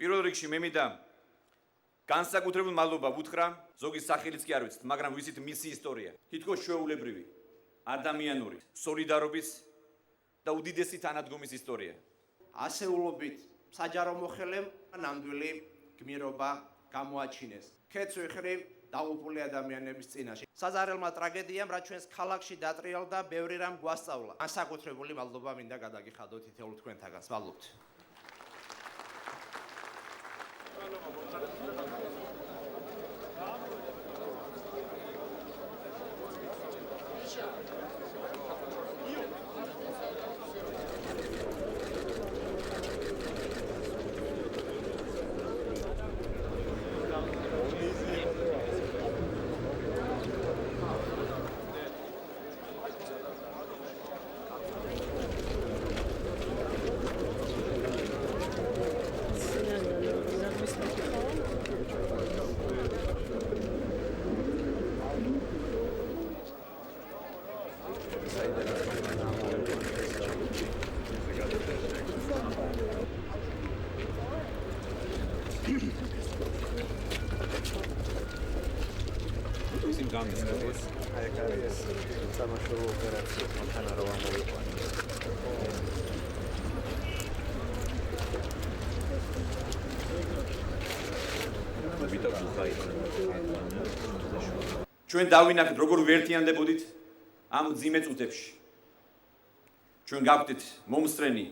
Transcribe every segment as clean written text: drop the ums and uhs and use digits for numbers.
პირველ რიგში მე მინდა განსაკუთრებულ მადლობა ვუთხრა ზოგი სახელიც კი არ ვიცით, მაგრამ ვიცით მისი ისტორია. თითქოს ჩვეულებრივი, ადამიანური, სოლიდარობის და უდიდესი თანადგომის ისტორია. ასეულობით საჯარო მოხელემ ნამდვილი გმირობა გამოაჩინეს. ქეცვიხრი დაღუპული ადამიანების წინაშე. საზარელმა ტრაგედიამ, რაც ჩვენს ქალაქში დატრიალდა, ბევრი რამ გვასწავლა. განსაკუთრებული მადლობა მინდა გადაგიხადოთ თითოეულ თქვენთაგანს. მადლობთ. ჩვენ დავინახეთ როგორ ვერთიანდებოდით ამ მძიმე წუთებში. ჩვენ გავხდით მომსწრენი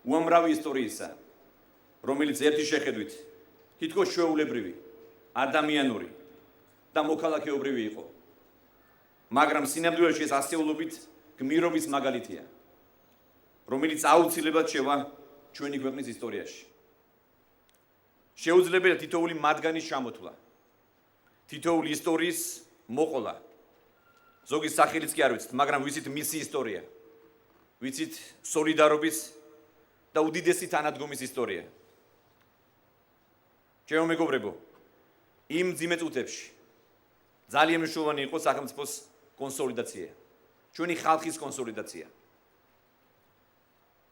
უამრავი ისტორიისა, რომელიც ერთი შეხედვით თითქოს ჩვეულებრივი, ადამიანური და მოქალაქეობრივი იყო. მაგრამ სინამდვილეში ეს ასეულობით გმირობის მაგალითია, რომელიც აუცილებლად შევა ჩვენი ქვეყნის ისტორიაში. შეუძლებელია თითოეული მათგანის ჩამოთვლა, თითოეული ისტორიის მოყოლა. ზოგი სახელიც კი არ ვიცით, მაგრამ ვიცით მისი ისტორია. ვიცით სოლიდარობის და უდიდესი თანადგომის ისტორია. ჩემო მეგობრებო, იმ მძიმე წუთებში ძალიან მნიშვნელოვანი იყო სახელმწიფოს კონსოლიდაცია, ჩვენი ხალხის კონსოლიდაცია.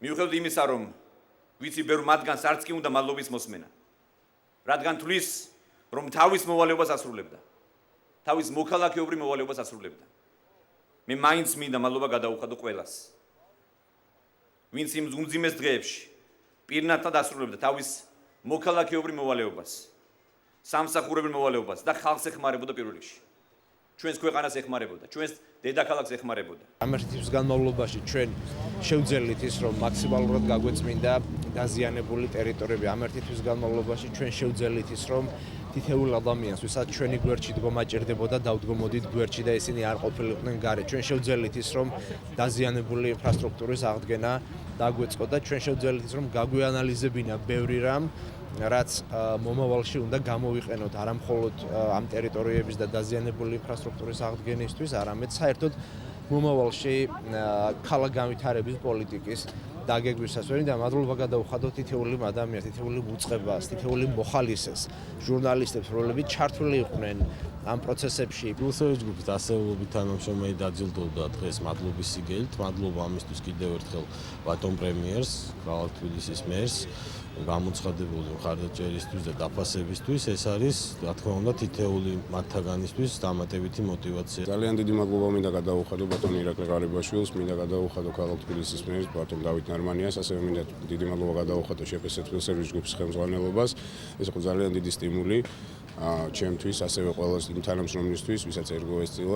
მიუხედავად იმისა, რომ ვიცი ბევრ მათგანს არც კი უნდა მადლობის მოსმენა, რადგან თვლის, რომ თავის მოვალეობას ასრულებდა, თავის მოქალაქეობრივ მოვალეობას ასრულებდა. მე მაინც მინდა მადლობა გადაუხადო ყველას, ვინც იმ უმძიმეს დღეებში პირნათლად ასრულებდა თავის მოქალაქეობრივ მოვალეობას, სამსახურებრივ მოვალეობას და ხალხს ეხმარებოდა პირველ რიგში. ჩვენს ქვეყანას ეხმარებოდა, ჩვენს დედაქალაქს ეხმარებოდა. ამ ერთი თვის განმავლობაში ჩვენ შევძელით ის, რომ მაქსიმალურად გაგვეწმინდა დაზიანებული ტერიტორიები. ამ ერთი თვის განმავლობაში ჩვენ შევძელით ის, რომ თითოეულ ადამიანს, ვისაც ჩვენი გვერდში დგომა ჭირდებოდა, დავდგომოდით გვერდში და ისინი არ ყოფილიყვნენ გარეთ. ჩვენ შევძელით ის, რომ დაზიანებული ინფრასტრუქტურის აღდგენა დაგვეწყო და ჩვენ შევძელით ის, რომ გაგვეანალიზებინა ბევრი რამ, რაც მომავალში უნდა გამოვიყენოთ არა მხოლოდ ამ ტერიტორიების და დაზიანებული ინფრასტრუქტურის აღდგენისთვის, არამედ საერთოდ მომავალში ქალაქგანვითარების პოლიტიკის დაგეგმვისას. და მადლობა გადაუხადოთ თითოეული ადამიანს, თითოეული უწყებას, თითოეული მოხალისეს, ჟურნალისტებს, რომლებიც ჩართული იყვნენ ამ პროცესებში. გულსევი ჯგუფის ასეულობით თანამშრომელი დაძილდოვდა დღეს მადლობის სიგელით. მადლობა ამისთვის კიდევ ერთხელ ბატონ პრემიერს, ქალაქ თბილისის მერს, გამოცხადებული მხარდაჭერისთვის და დაფასებისთვის. ეს არის, რა თქმა უნდა, თითოეული მათთაგანისთვის დამატებითი мотиваცია. ძალიან დიდი მადლობა მინდა გადაუხადო ბატონ ირაკლი ღარიბაშვილს, მინდა გადაუხადო ქალაქ თბილისის მერს, ბატონ დავით ნარმანიას, ასევე მინდა დიდი მადლობა გადაუხადო შპს თბილისის ჯგუფის ხელმძღვანელობას. ეს იყო ძალიან დიდი სტიმული ჩემთვის, ასევე ყველა იმ თანამშრომლისთვის, ვისაც ერგო ესწილა.